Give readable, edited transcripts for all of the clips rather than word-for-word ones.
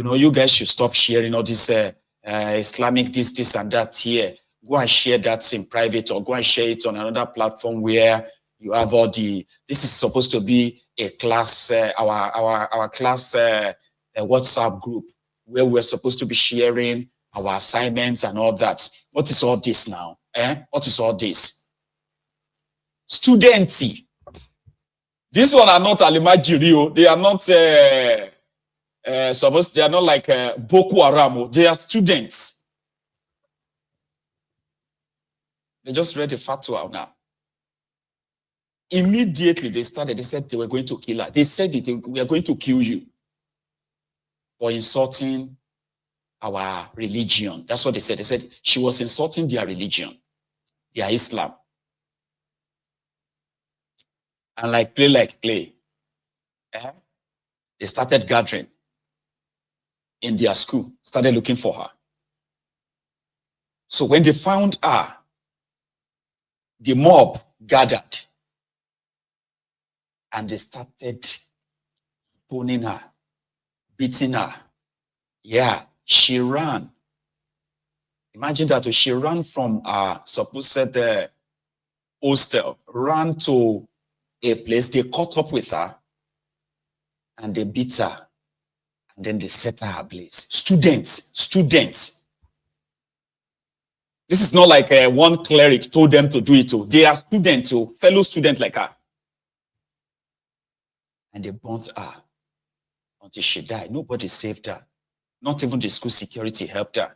you guys should stop sharing all this Islamic this and that here. Go and share that in private, or go and share it on another platform where you have all the. This is supposed to be a class, our class WhatsApp group where we're supposed to be sharing our assignments and all that. What is all this now? What is all this? Studenty. This one are not Alimajiri. They are not they are not like Boko Haram. They are students. They just read the fatwa now. Immediately they started, they said they were going to kill her. They said we are going to kill you for insulting our religion. That's what they said. They said she was insulting their religion, their Islam. And like play, they started gathering in their school, started looking for her. So when they found her, the mob gathered and they started stoning her, beating her. Yeah, she ran. Imagine that she ran from supposed hostel, ran to a place. They caught up with her and they beat her, and then they set her ablaze. Students. This is not like one cleric told them to do it. They are students, fellow students like her. And they burnt her until she died. Nobody saved her. Not even the school security helped her.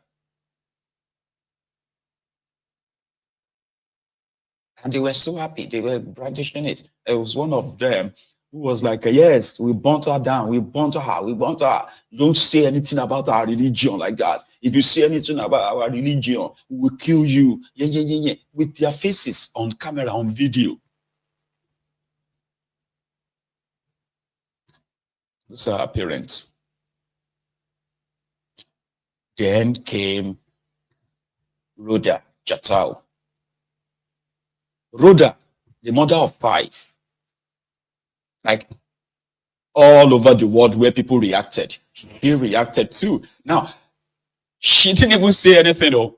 And they were so happy. They were brandishing it. There was one of them who was like, yes, we burnt her down. We burnt her. Don't say anything about our religion like that. If you say anything about our religion, we will kill you. Yeah. With their faces on camera, on video. Those are our parents. Then came Rhoda Jatau. Rhoda, the mother of 5. Like all over the world where people reacted. He reacted too. Now, she didn't even say anything though.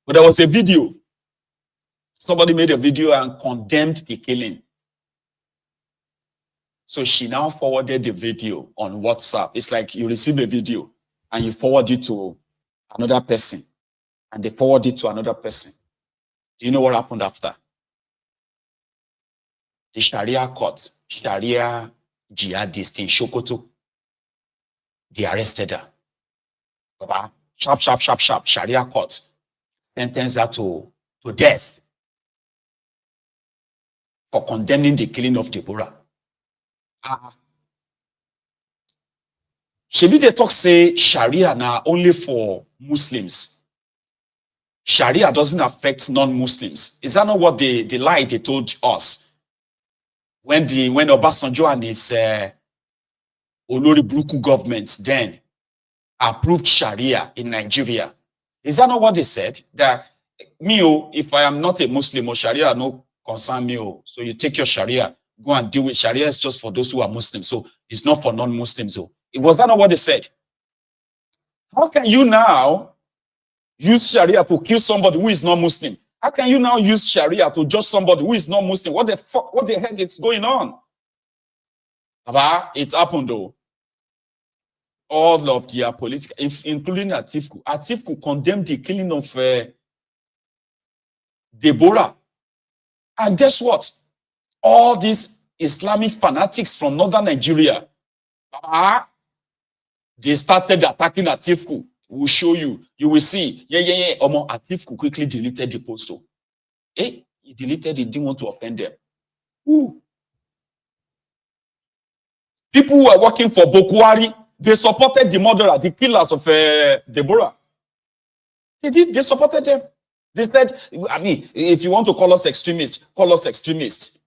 But there was a video. Somebody made a video and condemned the killing. So she now forwarded the video on WhatsApp. It's like you receive a video and you forward it to another person. And they forward it to another person. Do you know what happened after? The Sharia court, Sharia jihadist in Sokoto, they arrested her. Baba, sharp, Sharia court sentenced her to death for condemning the killing of Deborah. Shebi they talk say Sharia now only for Muslims. Sharia doesn't affect non-Muslims. Is that not what the lie they told us? When Obasanjo and his Olori Buruku government then approved Sharia in Nigeria. Is that not what they said? That if I am not a Muslim, or Sharia no concern me, so you take your Sharia, go and deal with Sharia. Is just for those who are Muslims, so it's not for non-Muslims. Was that not what they said? How can you now use Sharia to kill somebody who is not Muslim? How can you now use Sharia to judge somebody who is not Muslim? What the heck is going on? It happened though. All of their political, including Atifku. Atifku condemned the killing of Deborah. And guess what? All these Islamic fanatics from northern Nigeria, they started attacking Atifku. We'll show you. You will see. Yeah. Atifku quickly deleted the post. He deleted it. Didn't want to offend them. Ooh. People who are working for Bokwari, they supported the murderer, the killers of Deborah. They supported them. They said, if you want to call us extremists, call us extremists.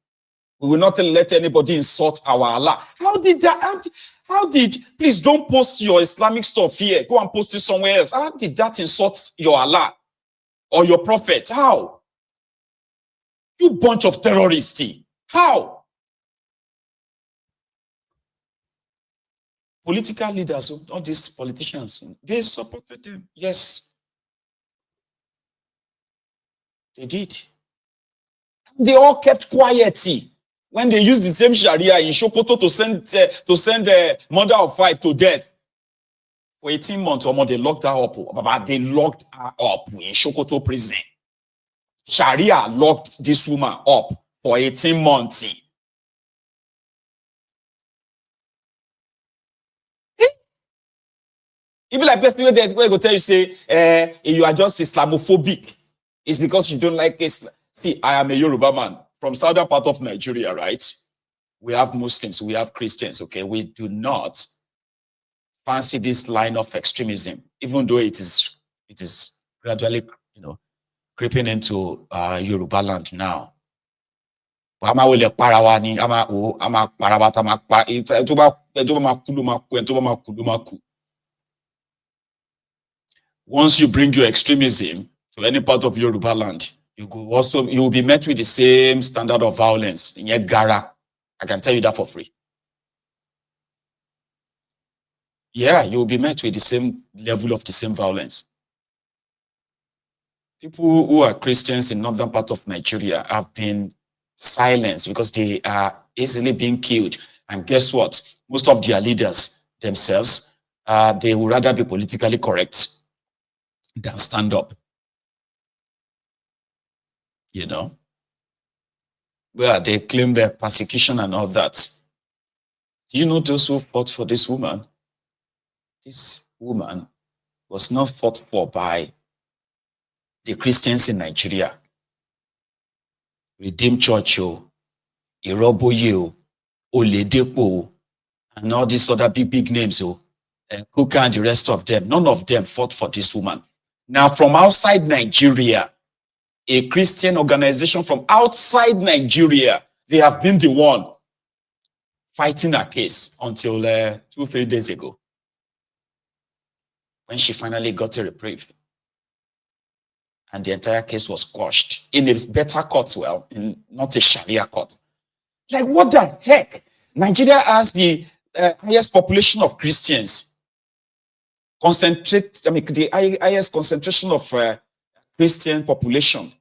We will not let anybody insult our Allah. How did, please don't post your Islamic stuff here. Go and post it somewhere else. How did that insult your Allah or your prophet? How? You bunch of terrorists. How? Political leaders, all these politicians, they supported them. Yes, they did. They all kept quiet. When they used the same Sharia in Sokoto to send the mother of 5 to death for 18 months or more, they locked her up. They locked her up in Sokoto prison. Sharia locked this woman up for 18 months. Even like person where go tell you say, you are just Islamophobic. It's because you don't like Islam. See, I am a Yoruba man from southern part of Nigeria, right? We have Muslims, we have Christians, okay? We do not fancy this line of extremism, even though it is gradually, creeping into Yoruba land now. Once you bring your extremism to any part of Yoruba land, you will be met with the same standard of violence in Gara. I can tell you that for free. Yeah, you will be met with the same level of the same violence. People who are Christians in northern part of Nigeria have been silenced because they are easily being killed. And guess what? Most of their leaders themselves, they would rather be politically correct than stand up. Where they claim their persecution and all that. Do you know those who fought for this woman? This woman was not fought for by the Christians in Nigeria. Redeemed Church, Iroboye, Oledepo, and all these other big names, Kuka and the rest of them. None of them fought for this woman. Now, from outside Nigeria, a Christian organization from outside Nigeria, they have been the one fighting her case until 2-3 days ago, when she finally got a reprieve. And the entire case was quashed in a better court, not a Sharia court. Like, what the heck? Nigeria has the highest population of Christians. The highest concentration of Christian population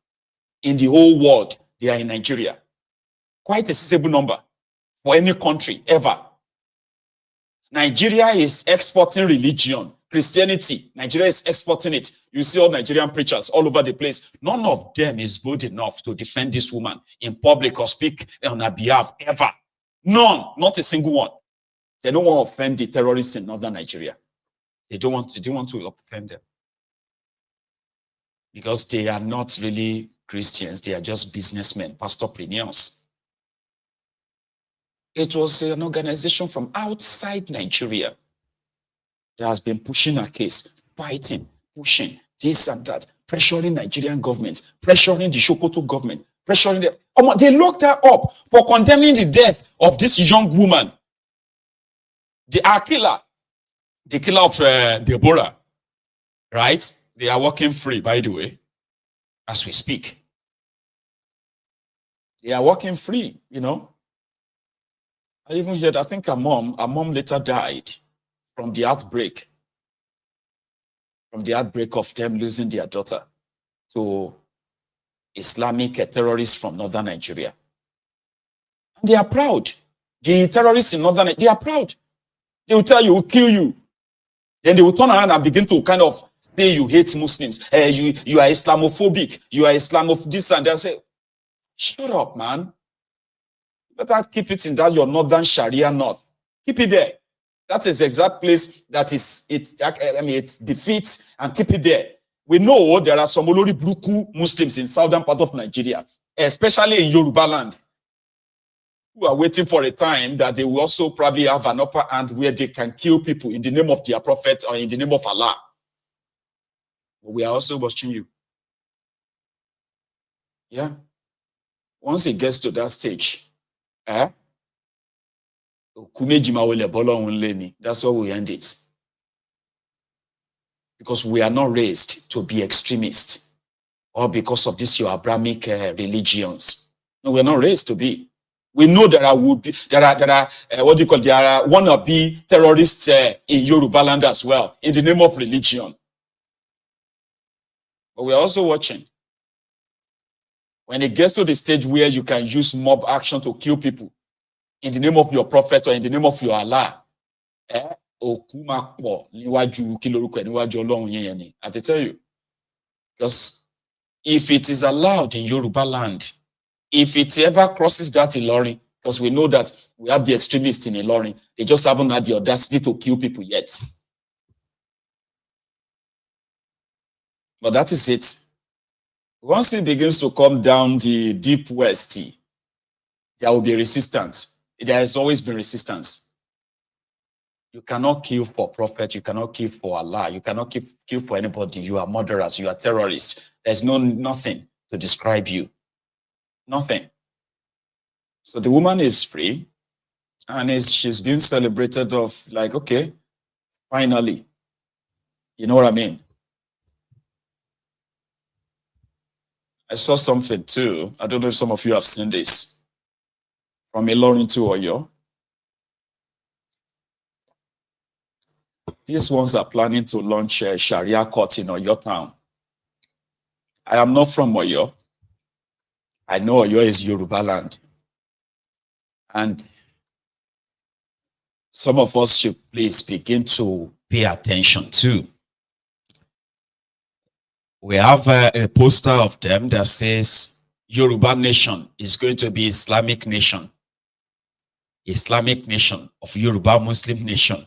in the whole world, they are in Nigeria. Quite a sizable number for any country ever. Nigeria is exporting religion, Christianity. Nigeria is exporting it. You see all Nigerian preachers all over the place. None of them is bold enough to defend this woman in public or speak on her behalf ever. None, not a single one. They don't want to offend the terrorists in northern Nigeria. They don't want to offend them. Because they are not really Christians. They are just businessmen, pastorpreneurs. It was an organization from outside Nigeria that has been pushing a case, fighting, pushing, this and that, pressuring Nigerian government, pressuring the Sokoto government, pressuring them. They locked her up for condemning the death of this young woman. The killer of Deborah, right? They are walking free, by the way, as we speak. They are walking free, I even heard, I think her mom later died from the outbreak of them losing their daughter to Islamic terrorists from northern Nigeria. And they are proud. The terrorists in northern Nigeria, they are proud. They will tell you, we'll kill you. Then they will turn around and begin to kind of say you hate Muslims. You are Islamophobic. You are Islamophobic. This and that. Say, shut up, man. You better keep it in that your northern Sharia north. Keep it there. That is the exact place that it defeats, and keep it there. We know there are some Olori Bruku Muslims in southern part of Nigeria, especially in Yoruba land, who are waiting for a time that they will also probably have an upper hand where they can kill people in the name of their prophet or in the name of Allah. But we are also watching you. Yeah. Once it gets to that stage, that's why we end it. Because we are not raised to be extremists or because of this your Abrahamic religions. No, we're not raised to be. We know there are what do you call, there are wannabe terrorists in Yoruba land as well, in the name of religion. But we're also watching. When it gets to the stage where you can use mob action to kill people in the name of your prophet or in the name of your Allah, I tell you, because if it is allowed in Yoruba land, if it ever crosses that Ilorin, because we know that we have the extremists in Ilorin, they just haven't had the audacity to kill people yet. But that is it. Once it begins to come down the deep west, there will be resistance. There has always been resistance. You cannot kill for prophet, you cannot kill for Allah, you cannot kill for anybody. You are murderers, you are terrorists. There's nothing to describe you. Nothing. So the woman is free, and she's being celebrated of, like, okay, finally. You know what I mean? I saw something too. I don't know if some of you have seen this. From Ilorin to Oyo. These ones are planning to launch a Sharia court in Oyo town. I am not from Oyo. I know Oyo is Yoruba land. And some of us should please begin to pay attention to. We have a poster of them that says Yoruba nation is going to be Islamic nation. Islamic nation of Yoruba Muslim nation.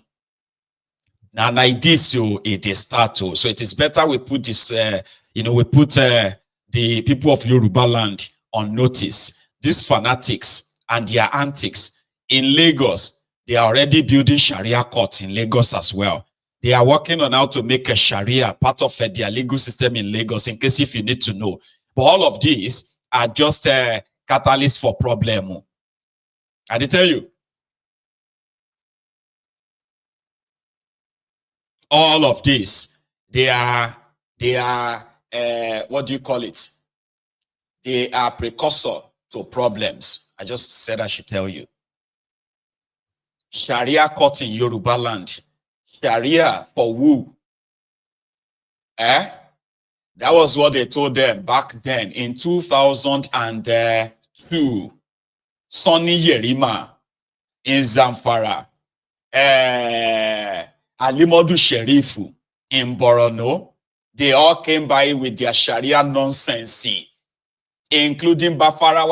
Now, like this, it is start. So it is better we put this, we put the people of Yoruba land on notice. These fanatics and their antics in Lagos, they are already building Sharia courts in Lagos as well. They are working on how to make a Sharia part of their legal system in Lagos, in case if you need to know. But all of these are just a catalyst for problem. I did tell you. All of this, they are what do you call it? They are precursor to problems. I just said I should tell you. Sharia court in Yoruba land. Sharia for who? That was what they told them back then in 2002. Sonny Yerima in Zamfara. Alimodu Sherifu in Borono. They all came by with their Sharia nonsense, including Bafara.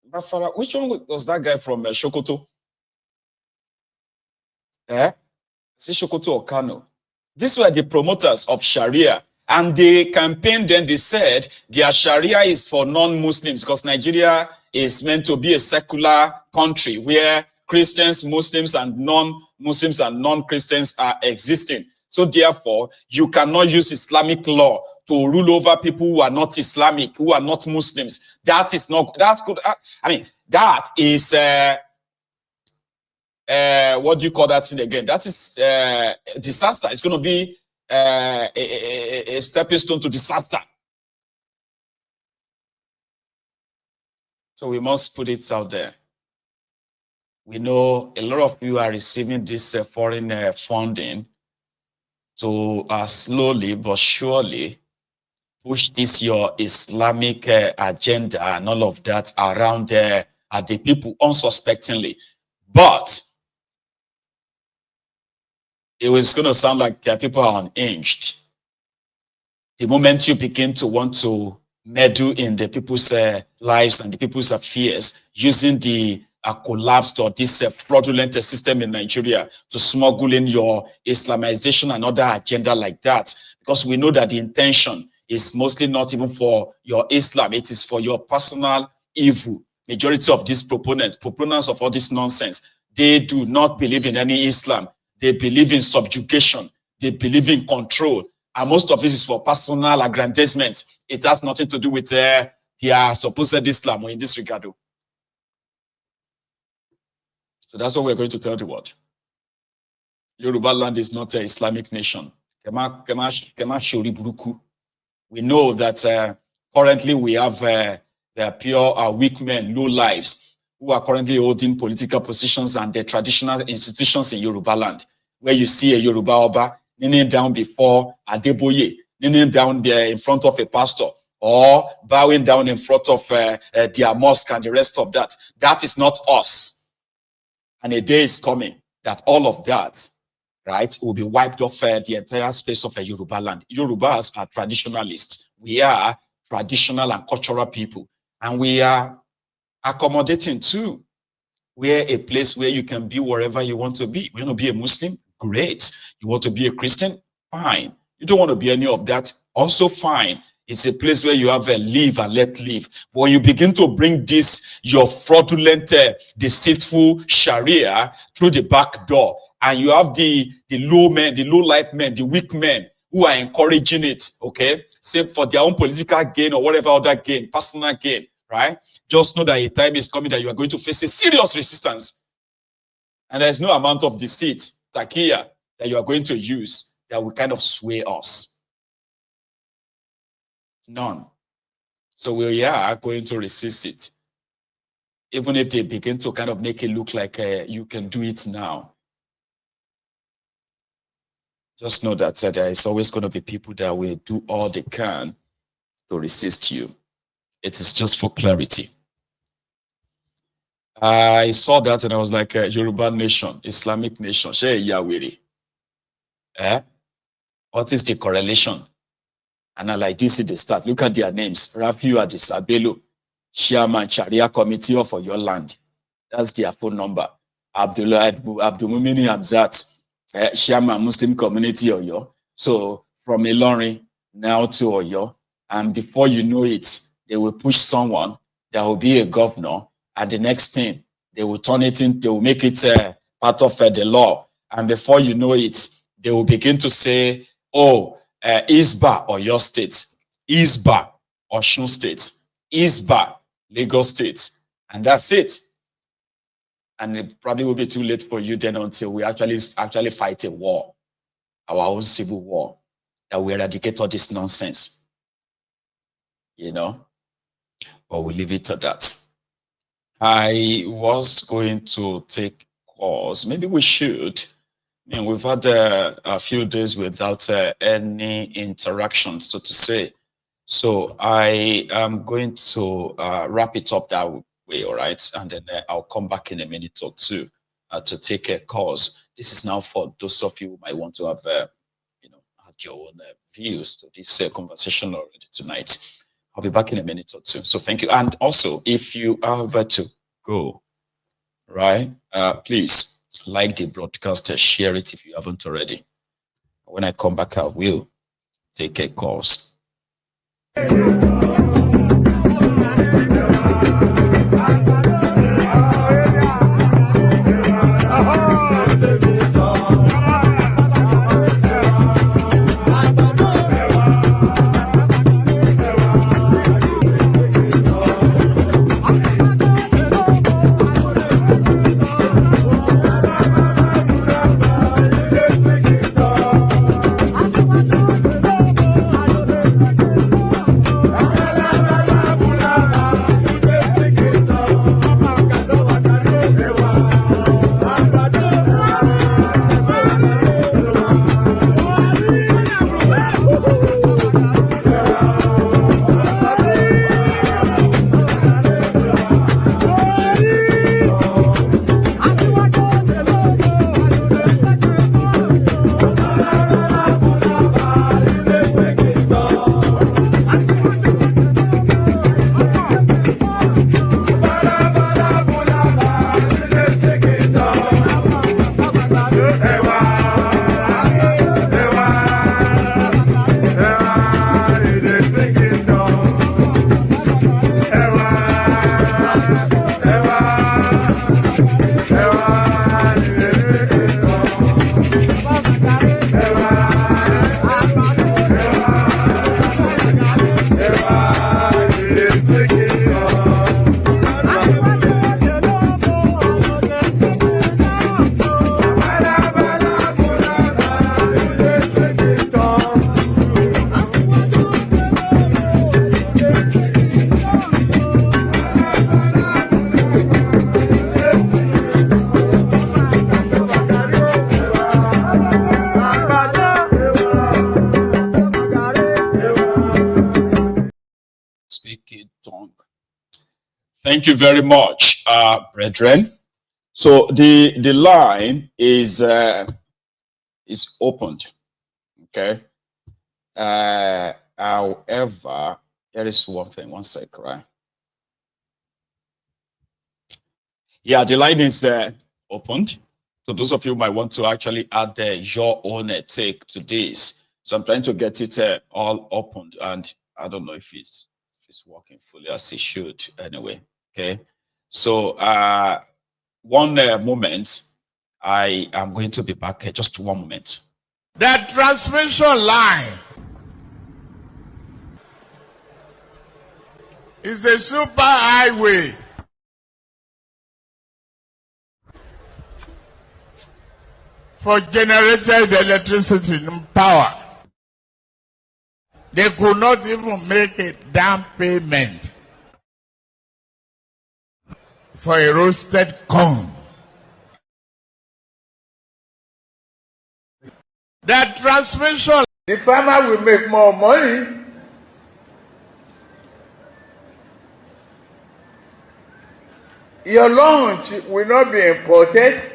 Bafara, which one was that guy from Sokoto? See Sokoto or Kano? These were the promoters of Sharia, and they campaigned. Then they said their Sharia is for non-Muslims because Nigeria is meant to be a secular country where Christians, Muslims, and non-Muslims and non-Christians are existing. So therefore, you cannot use Islamic law to rule over people who are not Islamic, who are not Muslims. That is not, that's good. I mean, that is, what do you call that thing again? That is disaster. It's going to be a stepping stone to disaster. So we must put it out there. We know a lot of you are receiving this foreign funding to slowly but surely push this your Islamic agenda and all of that around at the people unsuspectingly. But it was going to sound like people are unhinged. The moment you begin to want to meddle in the people's lives and the people's affairs using the collapsed or this fraudulent system in Nigeria to smuggle in your Islamization and other agenda like that, because we know that the intention is mostly not even for your Islam, it is for your personal evil. Majority of these proponents of all this nonsense, they do not believe in any Islam. They believe in subjugation. They believe in control. And most of it is for personal aggrandizement. It has nothing to do with their supposed Islam or in this regard. So that's what we're going to tell the world. Yoruba land is not an Islamic nation. We know that currently we have They are pure weak men, low lives, who are currently holding political positions and the traditional institutions in Yoruba land, where you see a Yoruba Oba kneeling down before Adeboye, kneeling down there in front of a pastor, or bowing down in front of their mosque and the rest of that. That is not us. And a day is coming that all of that, right, will be wiped off the entire space of a Yoruba land. Yorubas are traditionalists. We are traditional and cultural people. And we are accommodating too. We're a place where you can be wherever you want to be. You want to be a Muslim? Great. You want to be a Christian? Fine. You don't want to be any of that? Also fine. It's a place where you have a live and let live. But when you begin to bring this, your fraudulent, deceitful Sharia through the back door, and you have the low men, the low life men, the weak men who are encouraging it, okay? Same for their own political gain or whatever other gain, personal gain, right? Just know that a time is coming that you are going to face a serious resistance. And there's no amount of deceit, takia, that you are going to use that will kind of sway us. None. So we are going to resist it. Even if they begin to kind of make it look like you can do it now. Just know that there is always going to be people that will do all they can to resist you. It is just for clarity. I saw that and I was like, Yoruba nation, Islamic nation, what is the correlation? And I like this in the start. Look at their names. Rafiu Adisabelo, Chairman Sharia Committee of Oyo Land. That's their phone number. Abdulmumini Hamzat, Chairman Muslim Community Oyo. So from Ilorin now to Oyo. And before you know it, they will push someone that will be a governor. And the next thing, they will turn it in, they will make it part of the law. And before you know it, they will begin to say, oh, Isba or your state, Isba or Osun state, Isba, Lagos state, and that's it. And it probably will be too late for you then until we actually fight a war, our own civil war, that we eradicate all this nonsense, you know. But we'll leave it to that. I was going to take calls. Maybe we should. I mean, we've had a few days without any interaction, so to say. So I am going to wrap it up that way, all right? And then I'll come back in a minute or two to take calls. This is now for those of you who might want to have, had your own views to this conversation already tonight. I'll be back in a minute or two. So thank you. And also, if you are about to go, right, please like the broadcast, share it if you haven't already. When I come back, I will take calls. tongue. Thank you very much, brethren. So the line is opened. Okay. However, there is one thing. One sec, right? Yeah, the line is opened. So those of you might want to actually add your own take to this. So I'm trying to get it all opened, and I don't know if it's working fully as it should anyway. Okay. So one moment, I am going to be back here. Just one moment. The transmission line is a super highway. For generated electricity and power. They could not even make a down payment for a roasted corn. That transmission, the farmer will make more money. Your lunch will not be imported.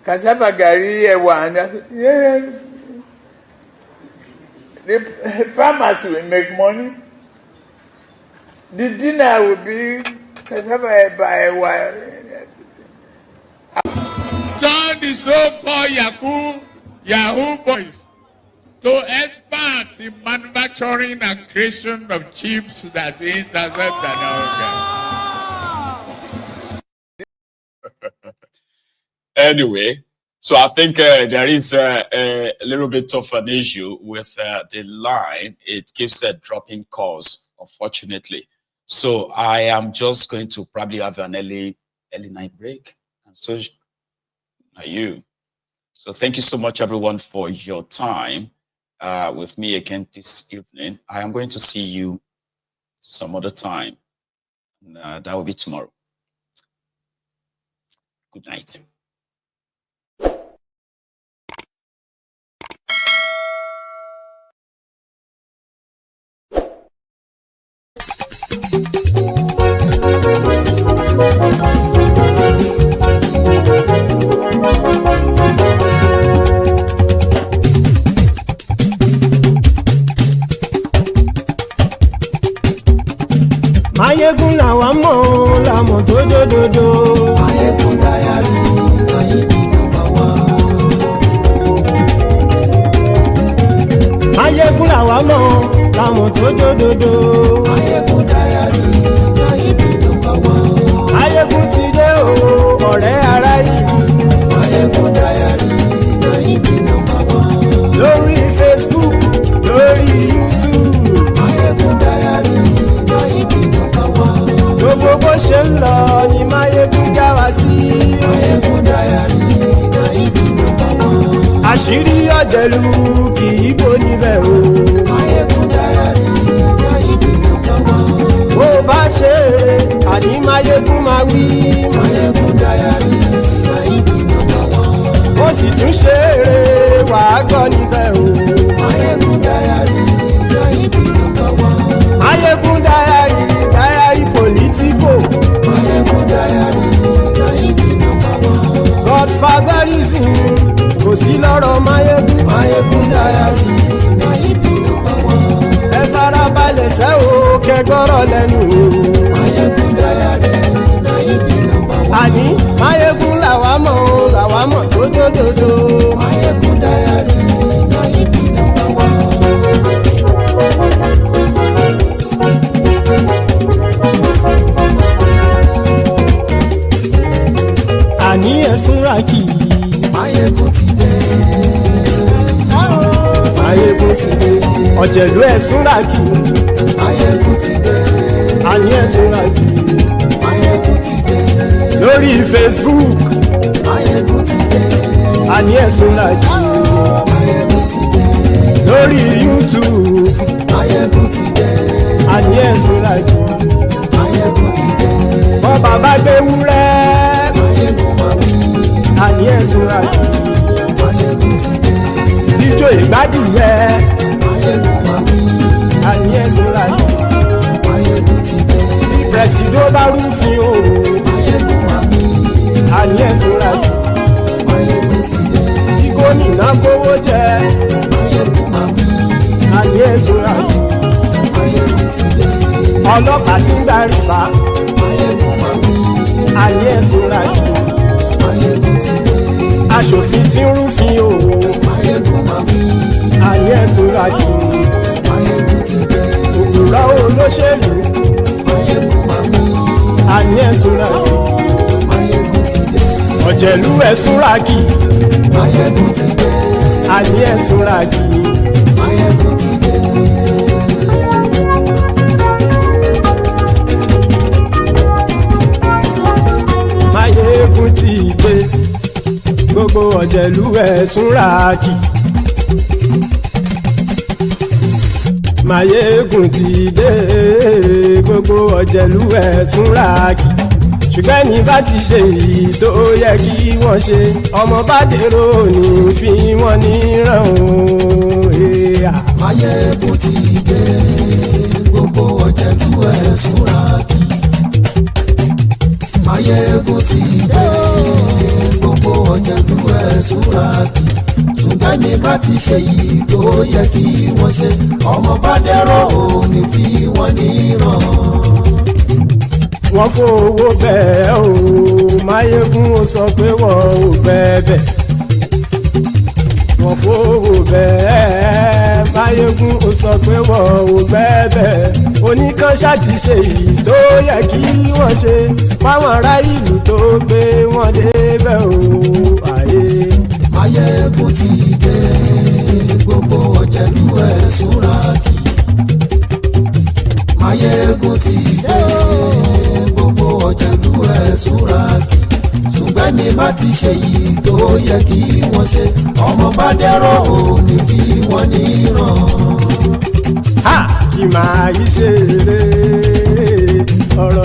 Cassava gari the farmers will make money. The dinner will be cassava by turn the so-called Yahoo boys to experts in manufacturing and creation of chips that intercept and all. Anyway, so I think there is a little bit of an issue with the line. It keeps dropping calls, unfortunately. So I am just going to probably have an early night break. And so are you. So thank you so much, everyone, for your time with me again this evening. I am going to see you some other time. And, that will be tomorrow. Good night. Mayegun làwa mọ̀ làmọ̀ tó dòdòdò. Mayegun Diary, Mayegun number one. Mayegun làwa mọ̀ làmọ̀ tó dòdòdò. Mayegun Diary, Mayegun number one. Mayegun ti dé o, ọ̀rẹ́ ará ìlú. Mayegun Diary, Mayegun number one. Lórí Facebook, lórí YouTube. Mayegun Diary, Mayegun number one. Gbogbo bó ṣe ń lọ ni Mayegun já wa sí. Mayegun Diary, Mayegun number one. Àṣírí ọ̀jẹ̀lú kì í bò níbẹ̀ o. Mayegun Diary, Mayegun number one. Bó bá ṣe eré, àní Mayegun máa wí. Mayegun Diary, Mayegun number one. Ó sì tún ṣe eré, wàá gbọ́ níbẹ̀ o. Mayegun Diary, Mayegun number one. Mayegun Diary, Diary Politico. Mayegun Diary, Mayegun number one. Godfatherism, kò sí lọ́rọ̀ Mayegun. Mayegun Diary, Mayegun number one. Ẹ farabalẹ̀ sẹ́ o, kẹgọ́rọ̀ lẹ́nu o. Mayegun Diary, Mayegun number one. Àní Mayegun làwa mọ̀ o, làwa mọ̀ tó dòdòdò. Mayegun Diary, Mayegun number one. Àní ẹ̀sùn ràkì. Mayegun ti dé. Mayegun ti dé. Ọ̀jẹ̀lú ẹ̀sùn ràkì. Mayegun ti dé. Àní ẹ̀sùn ràkì. Mayegun ti dé. Lórí Facebook. Mayegun ti dé. Àní ẹ̀sùn ràkì. Mayegun ti dé. Lórí YouTube. Mayegun ti dé. Àní ẹ̀sùn ràkì. Mayegun ti dé. Bọ́ bàbá gbé wúrẹ́. Mayegun máa wí. Àní ẹ̀sùn ràkì. Mayegun ti dé. Ijó ìgbádìí yẹ. Mayegun máa ṣọ́ra jù. Máyégún ti dé. Bí pẹ̀sìdó bá rúfin o. Máyégún máa mi. Àní ẹ̀ ṣọ́ra jù. Máyégún ti dé. Bí gómìnà gbówó jẹ. Máyégún máa mi. Àní ẹ̀ ṣọ́ra jù. Máyégún ti dé. Ọlọ́pàá tí ń gba rìbá. Máyégún máa mi. Àní ẹ̀ ṣọ́ra jù. Máyégún ti dé. Aṣòfin tí ń rúfin o. Máyégún máa mi. Àní ẹ̀ ṣọ́ra jù. Máyégún ti dé. Òpùrọ́ olóṣèlú. Máyégún máa mi. Àní ẹ̀ ṣọ́ra jù. Máyégún ti dé. Ọ̀jẹ̀lú ẹ̀ ṣọ́ra kì. Máyégún ti dé. Àní ẹ̀ ṣọ́ra kì. Máyégún ti dé. Máyégún ti dé. Gbogbo ọ̀jẹ̀lú ẹ̀ ṣọ́ra kì. Máyégún ti dé. Gbogbo ọ̀jẹ̀lú ẹ̀ ṣọ́ra kì. Ṣùgbọ́n ní bá ti ṣe èyí tó yẹ kí wọ́n ṣe, ọmọ bá dèrò ní fi wọ́n níran o. Máyégún ti dé. Gbogbo ọ̀jẹ̀lú ẹ̀ ṣọ́ra kì. Máyégún ti dé. Gbogbo ọ̀jẹ̀lú ẹ̀ ṣọ́ra kì. Ṣùgbọ́n ní bá ti ṣe èyí tó yẹ kí wọ́n ṣe, ọmọ bá dèrò ní fi wọ́n níran. Wọ́n fowó bẹ́ẹ̀ o, Máyégún ó sọ pé wọ́n ò bẹ́ẹ̀. Wọ́n fowó bẹ́ẹ̀, Máyégún ó sọ pé wọ́n ò bẹ́ẹ̀. Oníkanṣá ti ṣe èyí tó yẹ kí wọ́n ṣe, fáwọn ará ìlú tó gbé wọn débẹ̀ o. Máyégún ti dé. Gbogbo ọ̀jẹ̀lú ẹ̀ ṣọ́ra kì. Máyégún ti dé. Gbogbo ọ̀jẹ̀lú ẹ̀ ṣọ́ra kì. Ṣùgbọ́n ní bá ti ṣe yìí tó yẹ kí wọ́n ṣe, ọmọ bá dẹ́rọ̀ ò ní fi wọ́n níran. Kì máa yí ṣe eré ọ̀rọ̀